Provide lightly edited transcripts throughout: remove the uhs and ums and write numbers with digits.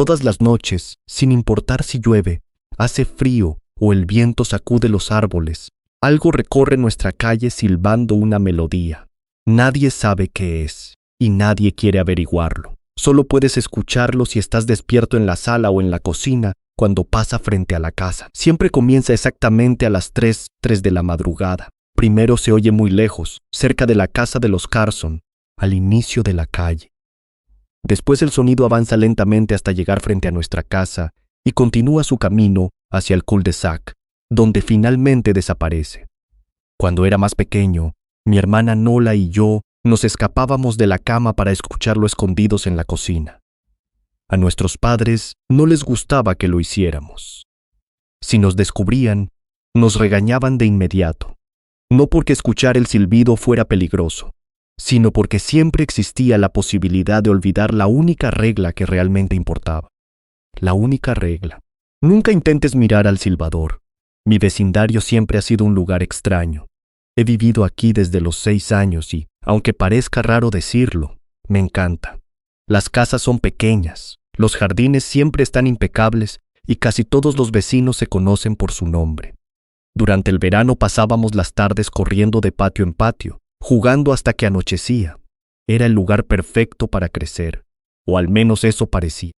Todas las noches, sin importar si llueve, hace frío o el viento sacude los árboles, algo recorre nuestra calle silbando una melodía. Nadie sabe qué es y nadie quiere averiguarlo. Solo puedes escucharlo si estás despierto en la sala o en la cocina cuando pasa frente a la casa. Siempre comienza exactamente a las 3 de la madrugada. Primero se oye muy lejos, cerca de la casa de los Carson, al inicio de la calle. Después el sonido avanza lentamente hasta llegar frente a nuestra casa y continúa su camino hacia el cul-de-sac, donde finalmente desaparece. Cuando era más pequeño, mi hermana Nola y yo nos escapábamos de la cama para escucharlo escondidos en la cocina. A nuestros padres no les gustaba que lo hiciéramos. Si nos descubrían, nos regañaban de inmediato, no porque escuchar el silbido fuera peligroso, sino porque siempre existía la posibilidad de olvidar la única regla que realmente importaba. La única regla. Nunca intentes mirar al silbador. Mi vecindario siempre ha sido un lugar extraño. He vivido aquí desde los 6 años y, aunque parezca raro decirlo, me encanta. Las casas son pequeñas, los jardines siempre están impecables y casi todos los vecinos se conocen por su nombre. Durante el verano pasábamos las tardes corriendo de patio en patio, jugando hasta que anochecía. Era el lugar perfecto para crecer, o al menos eso parecía,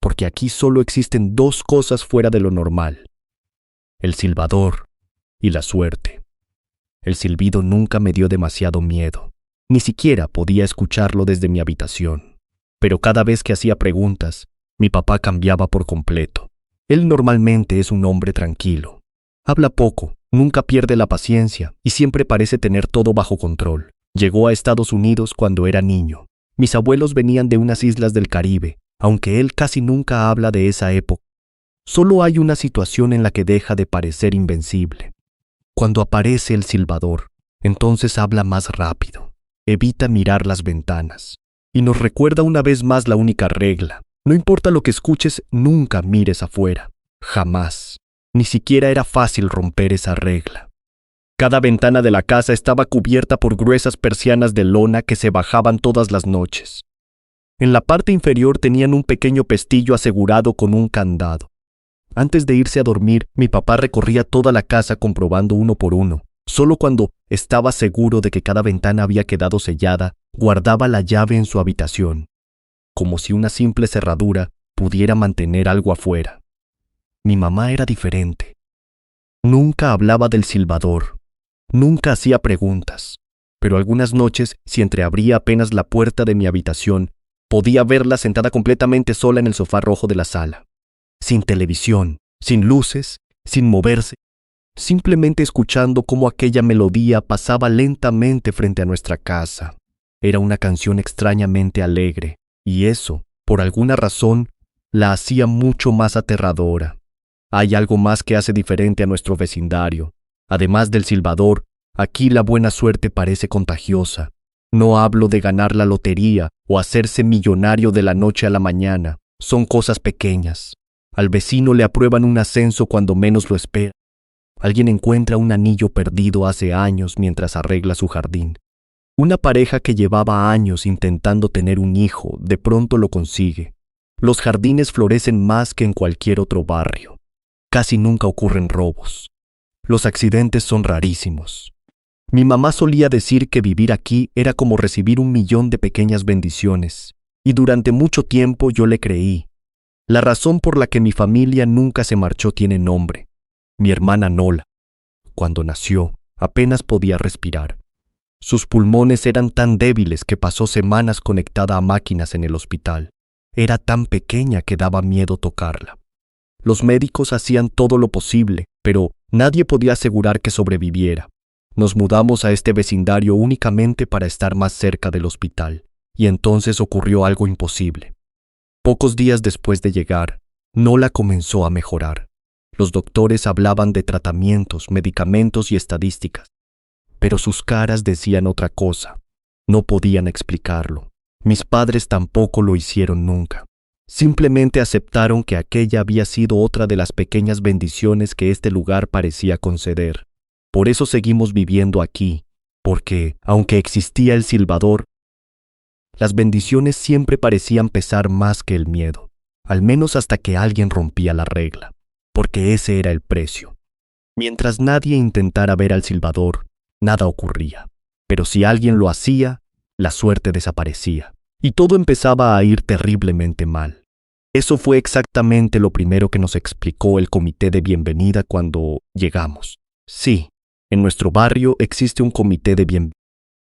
porque aquí solo existen 2 cosas fuera de lo normal: el silbador y la suerte. El silbido nunca me dio demasiado miedo, ni siquiera podía escucharlo desde mi habitación. Pero cada vez que hacía preguntas, mi papá cambiaba por completo. Él normalmente es un hombre tranquilo. Habla poco, nunca pierde la paciencia y siempre parece tener todo bajo control. Llegó a Estados Unidos cuando era niño. Mis abuelos venían de unas islas del Caribe, aunque él casi nunca habla de esa época. Solo hay una situación en la que deja de parecer invencible. Cuando aparece el silbador, entonces habla más rápido, evita mirar las ventanas y nos recuerda una vez más la única regla: no importa lo que escuches, nunca mires afuera, jamás. Ni siquiera era fácil romper esa regla. Cada ventana de la casa estaba cubierta por gruesas persianas de lona que se bajaban todas las noches. En la parte inferior tenían un pequeño pestillo asegurado con un candado. Antes de irse a dormir, mi papá recorría toda la casa comprobando uno por uno. Solo cuando estaba seguro de que cada ventana había quedado sellada, guardaba la llave en su habitación, como si una simple cerradura pudiera mantener algo afuera. Mi mamá era diferente. Nunca hablaba del silbador, nunca hacía preguntas, pero algunas noches, si entreabría apenas la puerta de mi habitación, podía verla sentada completamente sola en el sofá rojo de la sala. Sin televisión, sin luces, sin moverse, simplemente escuchando cómo aquella melodía pasaba lentamente frente a nuestra casa. Era una canción extrañamente alegre, y eso, por alguna razón, la hacía mucho más aterradora. Hay algo más que hace diferente a nuestro vecindario. Además del silbador, aquí la buena suerte parece contagiosa. No hablo de ganar la lotería o hacerse millonario de la noche a la mañana. Son cosas pequeñas. Al vecino le aprueban un ascenso cuando menos lo espera. Alguien encuentra un anillo perdido hace años mientras arregla su jardín. Una pareja que llevaba años intentando tener un hijo, de pronto lo consigue. Los jardines florecen más que en cualquier otro barrio. Casi nunca ocurren robos. Los accidentes son rarísimos. Mi mamá solía decir que vivir aquí era como recibir 1.000.000 de pequeñas bendiciones, y durante mucho tiempo yo le creí. La razón por la que mi familia nunca se marchó tiene nombre: mi hermana Nola. Cuando nació, apenas podía respirar. Sus pulmones eran tan débiles que pasó semanas conectada a máquinas en el hospital. Era tan pequeña que daba miedo tocarla. Los médicos hacían todo lo posible, pero nadie podía asegurar que sobreviviera. Nos mudamos a este vecindario únicamente para estar más cerca del hospital, y entonces ocurrió algo imposible. Pocos días después de llegar, Nola comenzó a mejorar. Los doctores hablaban de tratamientos, medicamentos y estadísticas, pero sus caras decían otra cosa. No podían explicarlo. Mis padres tampoco lo hicieron nunca. Simplemente aceptaron que aquella había sido otra de las pequeñas bendiciones que este lugar parecía conceder. Por eso seguimos viviendo aquí, porque, aunque existía el silbador, las bendiciones siempre parecían pesar más que el miedo. al menos hasta que alguien rompía la regla, porque ese era el precio. Mientras nadie intentara ver al silbador, nada ocurría, pero si alguien lo hacía, la suerte desaparecía, y todo empezaba a ir terriblemente mal. Eso fue exactamente lo primero que nos explicó el comité de bienvenida cuando llegamos. Sí, en nuestro barrio existe un comité de bienvenida.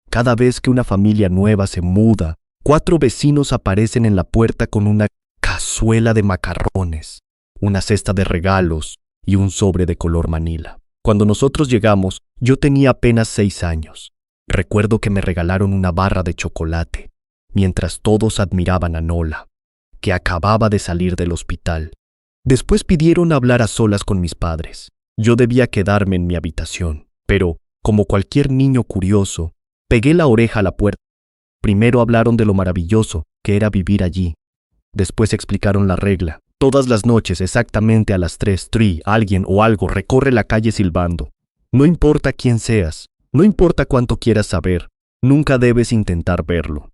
Cada vez que una familia nueva se muda, 4 vecinos aparecen en la puerta con una cazuela de macarrones, una cesta de regalos y un sobre de color manila. Cuando nosotros llegamos, yo tenía apenas 6 años. Recuerdo que me regalaron una barra de chocolate, mientras todos admiraban a Nola, que acababa de salir del hospital. Después pidieron hablar a solas con mis padres. Yo debía quedarme en mi habitación, pero, como cualquier niño curioso, pegué la oreja a la puerta. Primero hablaron de lo maravilloso que era vivir allí. Después explicaron la regla. Todas las noches, exactamente a las 3, alguien o algo recorre la calle silbando. No importa quién seas, no importa cuánto quieras saber, nunca debes intentar verlo.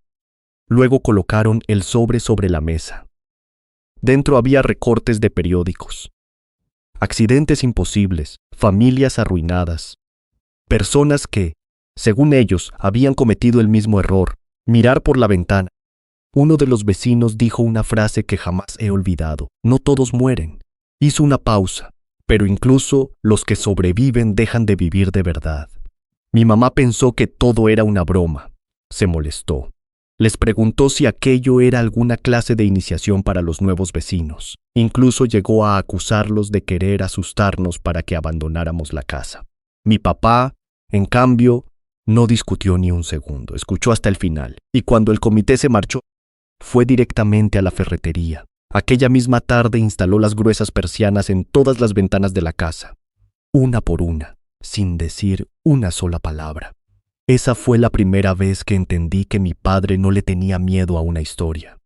Luego colocaron el sobre la mesa. Dentro había recortes de periódicos. Accidentes imposibles, familias arruinadas. Personas que, según ellos, habían cometido el mismo error, mirar por la ventana. Uno de los vecinos dijo una frase que jamás he olvidado. No todos mueren. Hizo una pausa, pero incluso los que sobreviven dejan de vivir de verdad. Mi mamá pensó que todo era una broma. Se molestó. Les preguntó si aquello era alguna clase de iniciación para los nuevos vecinos. Incluso llegó a acusarlos de querer asustarnos para que abandonáramos la casa. Mi papá, en cambio, no discutió ni un segundo. Escuchó hasta el final. Y cuando el comité se marchó, fue directamente a la ferretería. Aquella misma tarde instaló las gruesas persianas en todas las ventanas de la casa, una por una, sin decir una sola palabra. Esa fue la primera vez que entendí que mi padre no le tenía miedo a una historia.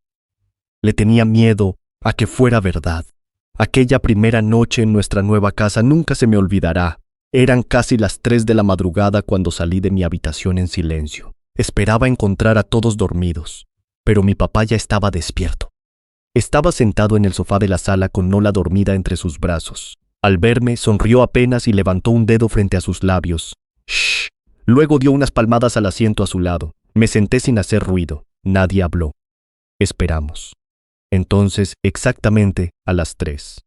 Le tenía miedo a que fuera verdad. Aquella primera noche en nuestra nueva casa nunca se me olvidará. Eran casi las 3 de la madrugada cuando salí de mi habitación en silencio. Esperaba encontrar a todos dormidos, pero mi papá ya estaba despierto. Estaba sentado en el sofá de la sala con Nola dormida entre sus brazos. Al verme, sonrió apenas y levantó un dedo frente a sus labios. ¡Shh! Luego dio unas palmadas al asiento a su lado. Me senté sin hacer ruido. Nadie habló. Esperamos. Entonces, exactamente a las 3,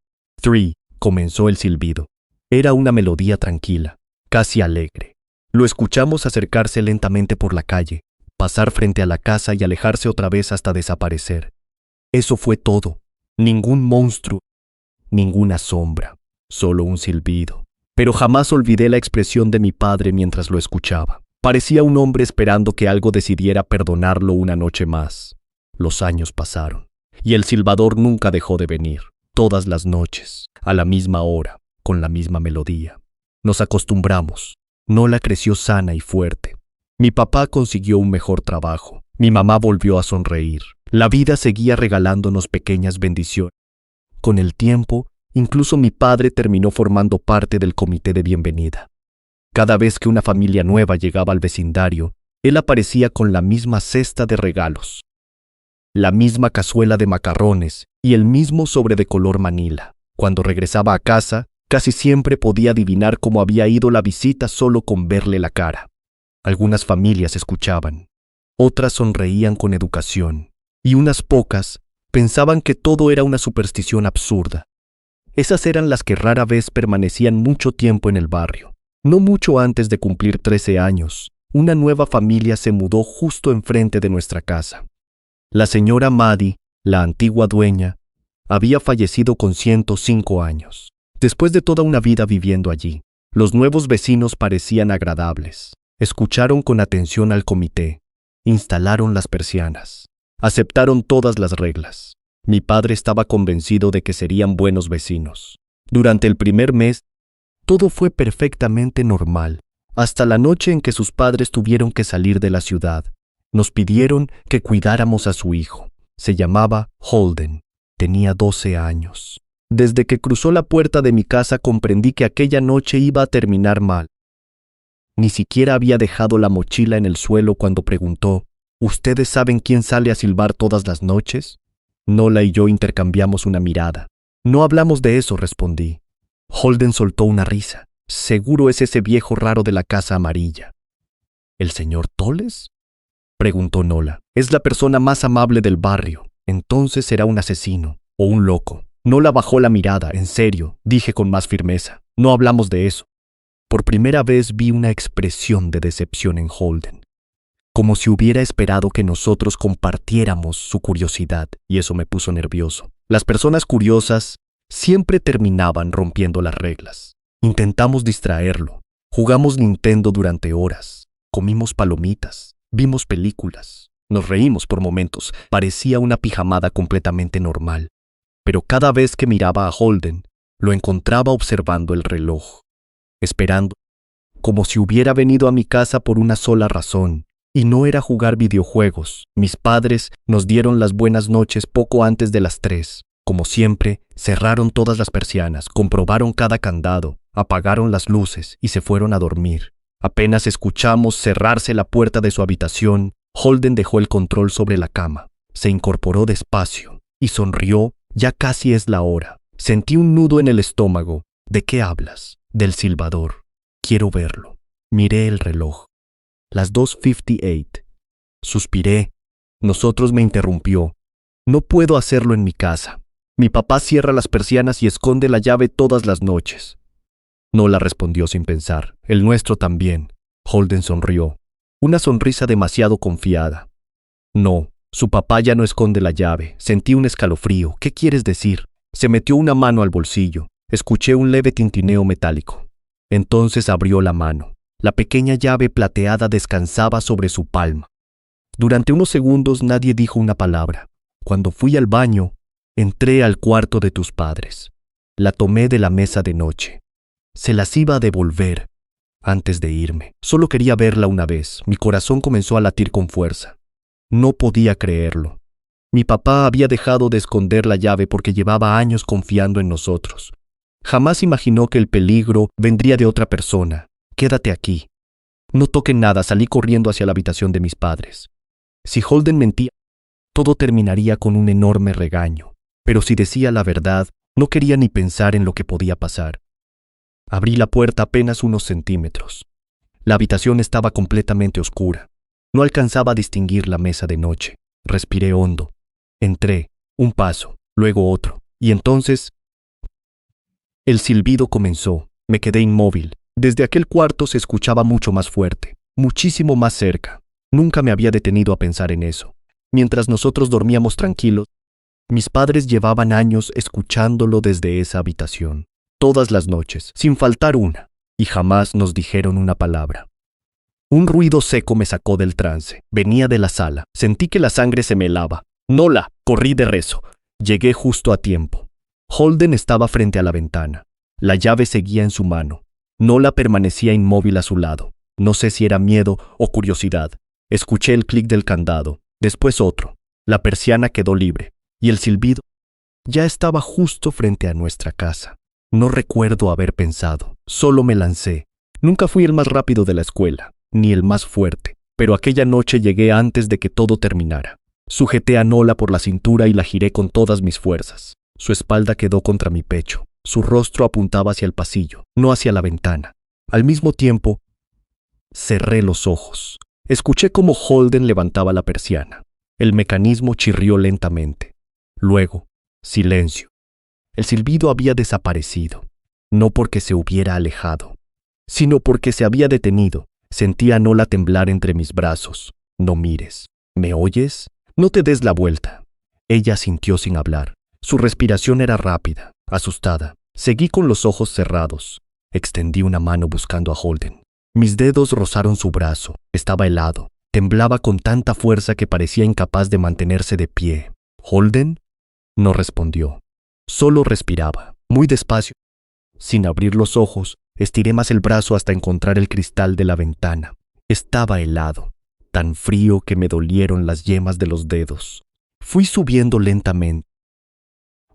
comenzó el silbido. Era una melodía tranquila, casi alegre. Lo escuchamos acercarse lentamente por la calle, pasar frente a la casa y alejarse otra vez hasta desaparecer. Eso fue todo. Ningún monstruo, ninguna sombra, solo un silbido. Pero jamás olvidé la expresión de mi padre mientras lo escuchaba. Parecía un hombre esperando que algo decidiera perdonarlo una noche más. Los años pasaron, y el silbador nunca dejó de venir, todas las noches, a la misma hora, con la misma melodía. Nos acostumbramos. Nola creció sana y fuerte. Mi papá consiguió un mejor trabajo. Mi mamá volvió a sonreír. La vida seguía regalándonos pequeñas bendiciones. Con el tiempo, incluso mi padre terminó formando parte del comité de bienvenida. Cada vez que una familia nueva llegaba al vecindario, él aparecía con la misma cesta de regalos, la misma cazuela de macarrones y el mismo sobre de color manila. Cuando regresaba a casa, casi siempre podía adivinar cómo había ido la visita solo con verle la cara. Algunas familias escuchaban, otras sonreían con educación, y unas pocas pensaban que todo era una superstición absurda. Esas eran las que rara vez permanecían mucho tiempo en el barrio. No mucho antes de cumplir 13 años, una nueva familia se mudó justo enfrente de nuestra casa. La señora Maddie, la antigua dueña, había fallecido con 105 años. Después de toda una vida viviendo allí, los nuevos vecinos parecían agradables. Escucharon con atención al comité, instalaron las persianas, aceptaron todas las reglas. Mi padre estaba convencido de que serían buenos vecinos. Durante el primer mes, todo fue perfectamente normal, hasta la noche en que sus padres tuvieron que salir de la ciudad. Nos pidieron que cuidáramos a su hijo. Se llamaba Holden. Tenía 12 años. Desde que cruzó la puerta de mi casa comprendí que aquella noche iba a terminar mal. Ni siquiera había dejado la mochila en el suelo cuando preguntó: ¿Ustedes saben quién sale a silbar todas las noches? Nola y yo intercambiamos una mirada. No hablamos de eso, respondí. Holden soltó una risa. Seguro es ese viejo raro de la casa amarilla. ¿El señor Toles?, preguntó Nola. Es la persona más amable del barrio. Entonces será un asesino o un loco. Nola bajó la mirada. En serio, dije con más firmeza. No hablamos de eso. Por primera vez vi una expresión de decepción en Holden, como si hubiera esperado que nosotros compartiéramos su curiosidad, y eso me puso nervioso. Las personas curiosas siempre terminaban rompiendo las reglas. Intentamos distraerlo. Jugamos Nintendo durante horas. Comimos palomitas. Vimos películas. Nos reímos por momentos. Parecía una pijamada completamente normal. Pero cada vez que miraba a Holden, lo encontraba observando el reloj, esperando, como si hubiera venido a mi casa por una sola razón, y no era jugar videojuegos. Mis padres nos dieron las buenas noches poco antes de las 3. Como siempre, cerraron todas las persianas, comprobaron cada candado, apagaron las luces y se fueron a dormir. Apenas escuchamos cerrarse la puerta de su habitación, Holden dejó el control sobre la cama, se incorporó despacio y sonrió. Ya casi es la hora. Sentí un nudo en el estómago. ¿De qué hablas? Del silbador. Quiero verlo. Miré el reloj. Las 2:58. Suspiré. Nosotros me interrumpió. No puedo hacerlo en mi casa. Mi papá cierra las persianas y esconde la llave todas las noches. Nola respondió sin pensar. El nuestro también. Holden sonrió. Una sonrisa demasiado confiada. No, su papá ya no esconde la llave. Sentí un escalofrío. ¿Qué quieres decir? Se metió una mano al bolsillo. Escuché un leve tintineo metálico. Entonces abrió la mano. La pequeña llave plateada descansaba sobre su palma. Durante unos segundos nadie dijo una palabra. Cuando fui al baño, entré al cuarto de tus padres. La tomé de la mesa de noche. Se las iba a devolver antes de irme. Solo quería verla una vez. Mi corazón comenzó a latir con fuerza. No podía creerlo. Mi papá había dejado de esconder la llave porque llevaba años confiando en nosotros. Jamás imaginó que el peligro vendría de otra persona. Quédate aquí. No toquen nada. Salí corriendo hacia la habitación de mis padres. Si Holden mentía, todo terminaría con un enorme regaño. Pero si decía la verdad, no quería ni pensar en lo que podía pasar. Abrí la puerta apenas unos centímetros. La habitación estaba completamente oscura. No alcanzaba a distinguir la mesa de noche. Respiré hondo. Entré, un paso, luego otro, y entonces el silbido comenzó. Me quedé inmóvil. Desde aquel cuarto se escuchaba mucho más fuerte, muchísimo más cerca. Nunca me había detenido a pensar en eso. Mientras nosotros dormíamos tranquilos, mis padres llevaban años escuchándolo desde esa habitación, todas las noches, sin faltar una, y jamás nos dijeron una palabra. Un ruido seco me sacó del trance. Venía de la sala. Sentí que la sangre se me helaba. Nola, corrí de rezo. Llegué justo a tiempo. Holden estaba frente a la ventana. La llave seguía en su mano. Nola permanecía inmóvil a su lado. No sé si era miedo o curiosidad. Escuché el clic del candado. Después otro. La persiana quedó libre. Y el silbido ya estaba justo frente a nuestra casa. No recuerdo haber pensado. Solo me lancé. Nunca fui el más rápido de la escuela, ni el más fuerte, pero aquella noche llegué antes de que todo terminara. Sujeté a Nola por la cintura y la giré con todas mis fuerzas. Su espalda quedó contra mi pecho. Su rostro apuntaba hacia el pasillo, no hacia la ventana. Al mismo tiempo, cerré los ojos. Escuché cómo Holden levantaba la persiana. El mecanismo chirrió lentamente. Luego, silencio. El silbido había desaparecido, no porque se hubiera alejado, sino porque se había detenido. Sentí a Nola temblar entre mis brazos. No mires. ¿Me oyes? No te des la vuelta. Ella asintió sin hablar. Su respiración era rápida, asustada. Seguí con los ojos cerrados. Extendí una mano buscando a Holden. Mis dedos rozaron su brazo. Estaba helado. Temblaba con tanta fuerza que parecía incapaz de mantenerse de pie. ¿Holden? No respondió. Solo respiraba, muy despacio. Sin abrir los ojos, estiré más el brazo hasta encontrar el cristal de la ventana. Estaba helado, tan frío que me dolieron las yemas de los dedos. Fui subiendo lentamente,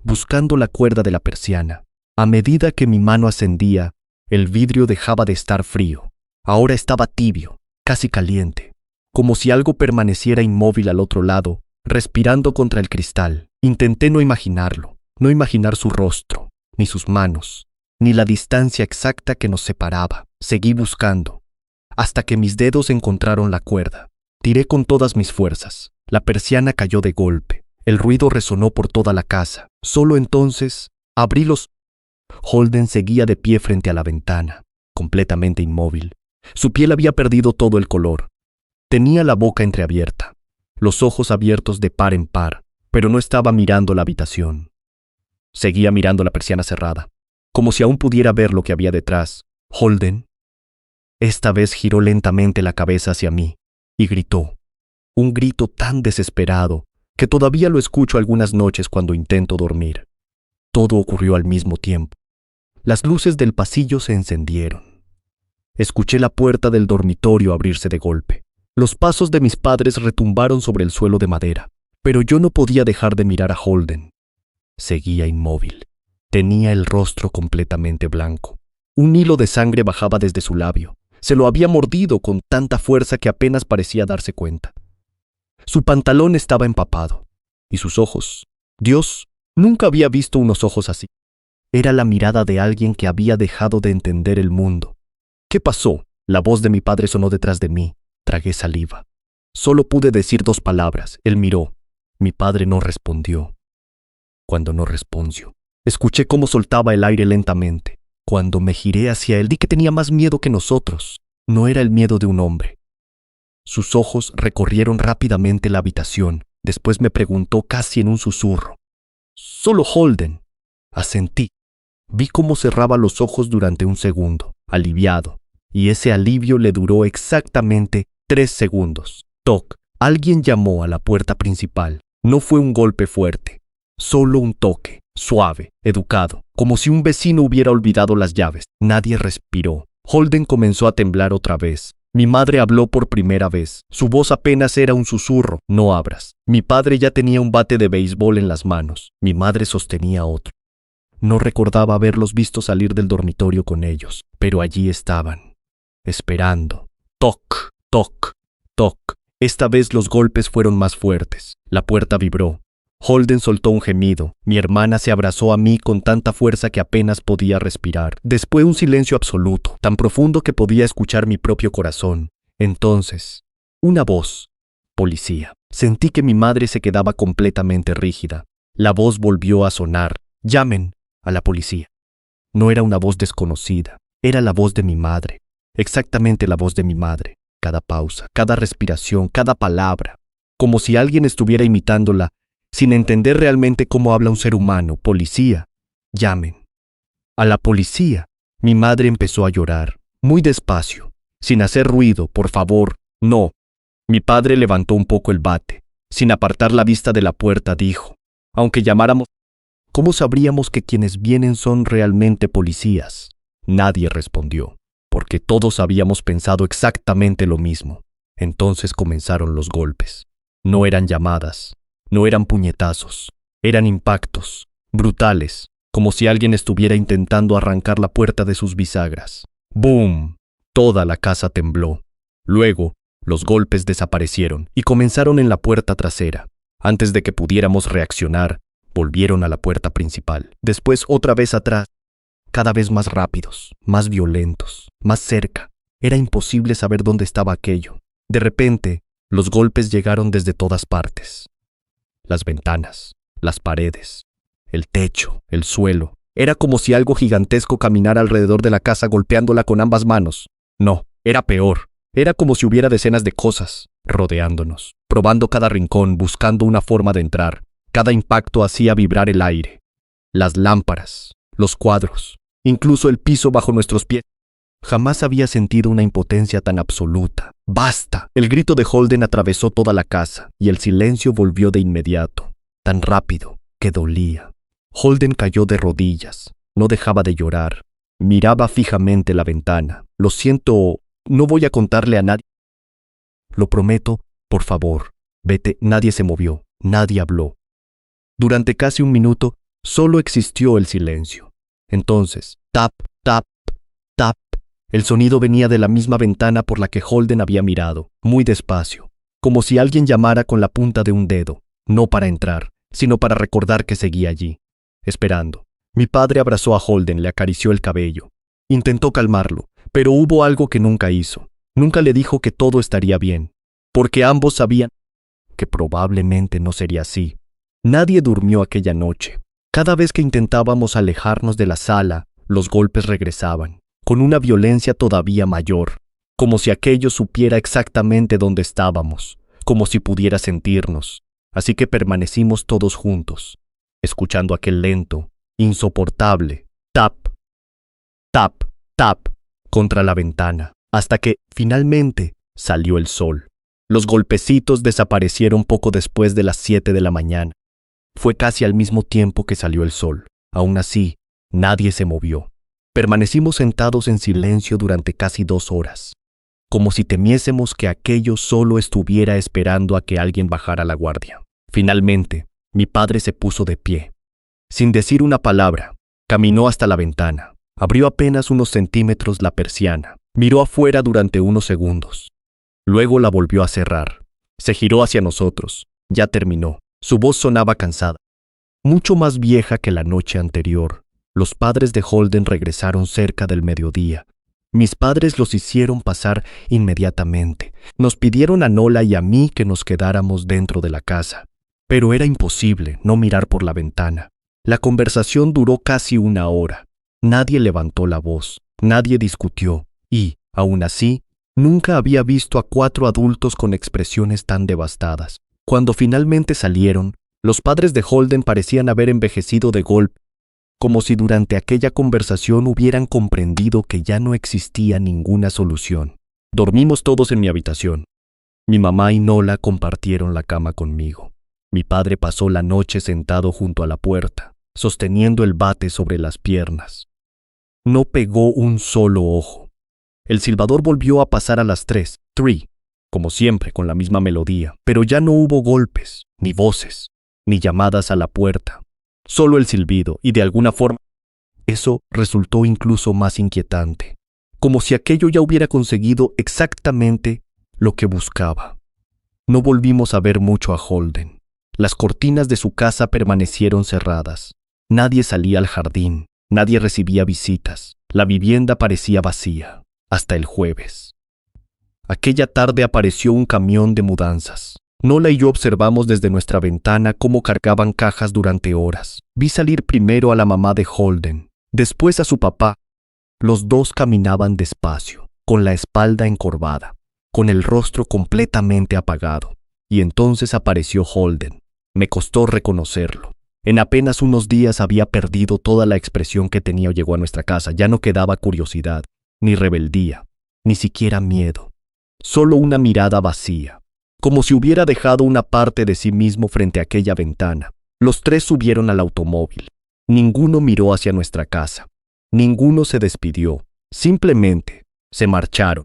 buscando la cuerda de la persiana. A medida que mi mano ascendía, el vidrio dejaba de estar frío. Ahora estaba tibio, casi caliente, como si algo permaneciera inmóvil al otro lado, respirando contra el cristal. Intenté no imaginarlo, no imaginar su rostro, ni sus manos, ni la distancia exacta que nos separaba. Seguí buscando, hasta que mis dedos encontraron la cuerda. Tiré con todas mis fuerzas. La persiana cayó de golpe. El ruido resonó por toda la casa. Solo entonces abrí los... Holden seguía de pie frente a la ventana, completamente inmóvil. Su piel había perdido todo el color. Tenía la boca entreabierta, los ojos abiertos de par en par, pero no estaba mirando la habitación. Seguía mirando la persiana cerrada, como si aún pudiera ver lo que había detrás. Holden, esta vez giró lentamente la cabeza hacia mí y gritó, un grito tan desesperado que todavía lo escucho algunas noches cuando intento dormir. Todo ocurrió al mismo tiempo. Las luces del pasillo se encendieron. Escuché la puerta del dormitorio abrirse de golpe. Los pasos de mis padres retumbaron sobre el suelo de madera, pero yo no podía dejar de mirar a Holden. Seguía inmóvil. Tenía el rostro completamente blanco. Un hilo de sangre bajaba desde su labio. Se lo había mordido con tanta fuerza que apenas parecía darse cuenta. Su pantalón estaba empapado, y sus ojos. Dios, nunca había visto unos ojos así. Era la mirada de alguien que había dejado de entender el mundo. ¿Qué pasó? La voz de mi padre sonó detrás de mí. Tragué saliva. Solo pude decir 2 palabras. Él miró. Mi padre no respondió. Cuando no respondió, escuché cómo soltaba el aire lentamente. Cuando me giré hacia él, vi que tenía más miedo que nosotros. No era el miedo de un hombre. Sus ojos recorrieron rápidamente la habitación. Después me preguntó casi en un susurro. «¿Solo Holden?» Asentí. Vi cómo cerraba los ojos durante un segundo, aliviado, y ese alivio le duró exactamente 3 segundos. Toc. Alguien llamó a la puerta principal. No fue un golpe fuerte, solo un toque, suave, educado, como si un vecino hubiera olvidado las llaves. Nadie respiró. Holden comenzó a temblar otra vez. Mi madre habló por primera vez. Su voz apenas era un susurro. «No abras». Mi padre ya tenía un bate de béisbol en las manos. Mi madre sostenía otro. No recordaba haberlos visto salir del dormitorio con ellos, pero allí estaban, esperando. Toc, toc, toc. Esta vez los golpes fueron más fuertes. La puerta vibró. Holden soltó un gemido. Mi hermana se abrazó a mí con tanta fuerza que apenas podía respirar. Después un silencio absoluto, tan profundo que podía escuchar mi propio corazón. Entonces, una voz. Policía. Sentí que mi madre se quedaba completamente rígida. La voz volvió a sonar. «Llamen a la policía». No era una voz desconocida. Era la voz de mi madre. Exactamente la voz de mi madre. Cada pausa, cada respiración, cada palabra. Como si alguien estuviera imitándola, sin entender realmente cómo habla un ser humano. «Policía, llamen». A la policía. Mi madre empezó a llorar, muy despacio, sin hacer ruido. «Por favor, no». Mi padre levantó un poco el bate. Sin apartar la vista de la puerta, dijo, «Aunque llamáramos, ¿cómo sabríamos que quienes vienen son realmente policías?» Nadie respondió, porque todos habíamos pensado exactamente lo mismo. Entonces comenzaron los golpes. No eran llamadas. No eran puñetazos, eran impactos, brutales, como si alguien estuviera intentando arrancar la puerta de sus bisagras. ¡Boom! Toda la casa tembló. Luego, los golpes desaparecieron y comenzaron en la puerta trasera. Antes de que pudiéramos reaccionar, volvieron a la puerta principal. Después otra vez atrás, cada vez más rápidos, más violentos, más cerca. Era imposible saber dónde estaba aquello. De repente, los golpes llegaron desde todas partes. Las ventanas, las paredes, el techo, el suelo. Era como si algo gigantesco caminara alrededor de la casa golpeándola con ambas manos. No, era peor. Era como si hubiera decenas de cosas rodeándonos, probando cada rincón, buscando una forma de entrar. Cada impacto hacía vibrar el aire. Las lámparas, los cuadros, incluso el piso bajo nuestros pies. Jamás había sentido una impotencia tan absoluta. ¡Basta! El grito de Holden atravesó toda la casa y el silencio volvió de inmediato, tan rápido que dolía. Holden cayó de rodillas. No dejaba de llorar. Miraba fijamente la ventana. «Lo siento, no voy a contarle a nadie». «Lo prometo, por favor. Vete». Nadie se movió. Nadie habló. Durante casi un minuto, solo existió el silencio. Entonces, tap, tap, tap. El sonido venía de la misma ventana por la que Holden había mirado, muy despacio, como si alguien llamara con la punta de un dedo, no para entrar, sino para recordar que seguía allí, esperando. Mi padre abrazó a Holden, le acarició el cabello. Intentó calmarlo, pero hubo algo que nunca hizo. Nunca le dijo que todo estaría bien, porque ambos sabían que probablemente no sería así. Nadie durmió aquella noche. Cada vez que intentábamos alejarnos de la sala, los golpes regresaban, con una violencia todavía mayor, como si aquello supiera exactamente dónde estábamos, como si pudiera sentirnos. Así que permanecimos todos juntos, escuchando aquel lento, insoportable tap, tap, tap contra la ventana, hasta que, finalmente, salió el sol. Los golpecitos desaparecieron poco después de las 7 de la mañana. Fue casi al mismo tiempo que salió el sol. Aún así, nadie se movió. Permanecimos sentados en silencio durante casi 2 horas, como si temiésemos que aquello solo estuviera esperando a que alguien bajara la guardia. Finalmente, mi padre se puso de pie. Sin decir una palabra, caminó hasta la ventana, abrió apenas unos centímetros la persiana, miró afuera durante unos segundos. Luego la volvió a cerrar. Se giró hacia nosotros. Ya terminó. Su voz sonaba cansada, mucho más vieja que la noche anterior. Los padres de Holden regresaron cerca del mediodía. Mis padres los hicieron pasar inmediatamente. Nos pidieron a Nola y a mí que nos quedáramos dentro de la casa, pero era imposible no mirar por la ventana. La conversación duró casi 1 hora. Nadie levantó la voz, nadie discutió, y, aún así, nunca había visto a 4 adultos con expresiones tan devastadas. Cuando finalmente salieron, los padres de Holden parecían haber envejecido de golpe, como si durante aquella conversación hubieran comprendido que ya no existía ninguna solución. Dormimos todos en mi habitación. Mi mamá y Nola compartieron la cama conmigo. Mi padre pasó la noche sentado junto a la puerta, sosteniendo el bate sobre las piernas. No pegó un solo ojo. El silbador volvió a pasar a las 3, como siempre, con la misma melodía, pero ya no hubo golpes, ni voces, ni llamadas a la puerta, solo el silbido, y de alguna forma, eso resultó incluso más inquietante, como si aquello ya hubiera conseguido exactamente lo que buscaba. No volvimos a ver mucho a Holden. Las cortinas de su casa permanecieron cerradas. Nadie salía al jardín, nadie recibía visitas, la vivienda parecía vacía, hasta el jueves. Aquella tarde apareció un camión de mudanzas. Nola y yo observamos desde nuestra ventana cómo cargaban cajas durante horas. Vi salir primero a la mamá de Holden, después a su papá. Los dos caminaban despacio, con la espalda encorvada, con el rostro completamente apagado. Y entonces apareció Holden. Me costó reconocerlo. En apenas unos días había perdido toda la expresión que tenía. Llegó a nuestra casa. Ya no quedaba curiosidad, ni rebeldía, ni siquiera miedo. Solo una mirada vacía, como si hubiera dejado una parte de sí mismo frente a aquella ventana. Los 3 subieron al automóvil. Ninguno miró hacia nuestra casa. Ninguno se despidió. Simplemente se marcharon.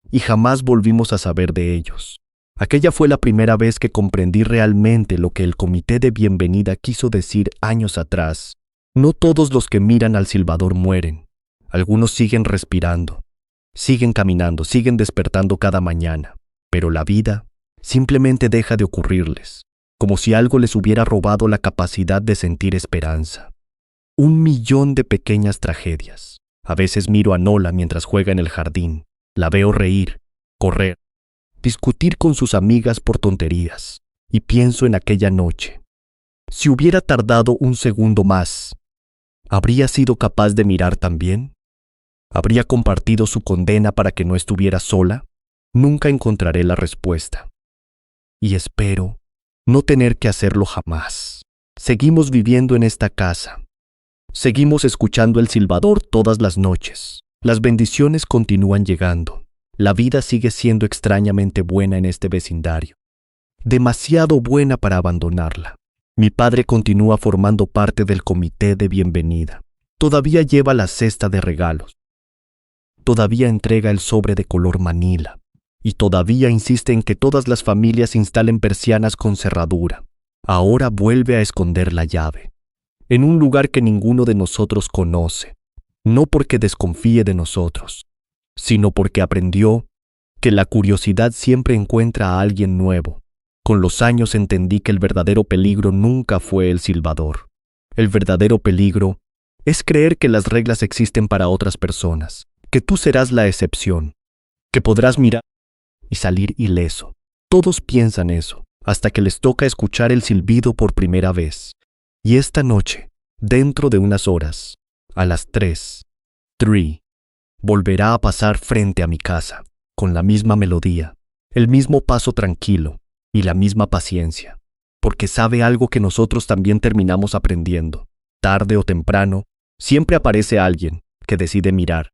Y jamás volvimos a saber de ellos. Aquella fue la primera vez que comprendí realmente lo que el comité de bienvenida quiso decir años atrás. No todos los que miran al silbador mueren. Algunos siguen respirando. Siguen caminando, siguen despertando cada mañana, pero la vida simplemente deja de ocurrirles, como si algo les hubiera robado la capacidad de sentir esperanza. 1.000.000 de pequeñas tragedias. A veces miro a Nola mientras juega en el jardín. La veo reír, correr, discutir con sus amigas por tonterías, y pienso en aquella noche. Si hubiera tardado un segundo más, ¿habría sido capaz de mirar también? ¿Habría compartido su condena para que no estuviera sola? Nunca encontraré la respuesta. Y espero no tener que hacerlo jamás. Seguimos viviendo en esta casa. Seguimos escuchando el silbador todas las noches. Las bendiciones continúan llegando. La vida sigue siendo extrañamente buena en este vecindario. Demasiado buena para abandonarla. Mi padre continúa formando parte del comité de bienvenida. Todavía lleva la cesta de regalos. Todavía entrega el sobre de color manila, y todavía insiste en que todas las familias instalen persianas con cerradura. Ahora vuelve a esconder la llave, en un lugar que ninguno de nosotros conoce, no porque desconfíe de nosotros, sino porque aprendió que la curiosidad siempre encuentra a alguien nuevo, Con los años entendí que el verdadero peligro nunca fue el silbador. El verdadero peligro es creer que las reglas existen para otras personas, que tú serás la excepción, que podrás mirar y salir ileso. Todos piensan eso, hasta que les toca escuchar el silbido por primera vez. Y esta noche, dentro de unas horas, a las 3, volverá a pasar frente a mi casa, con la misma melodía, el mismo paso tranquilo y la misma paciencia, porque sabe algo que nosotros también terminamos aprendiendo. Tarde o temprano, siempre aparece alguien que decide mirar,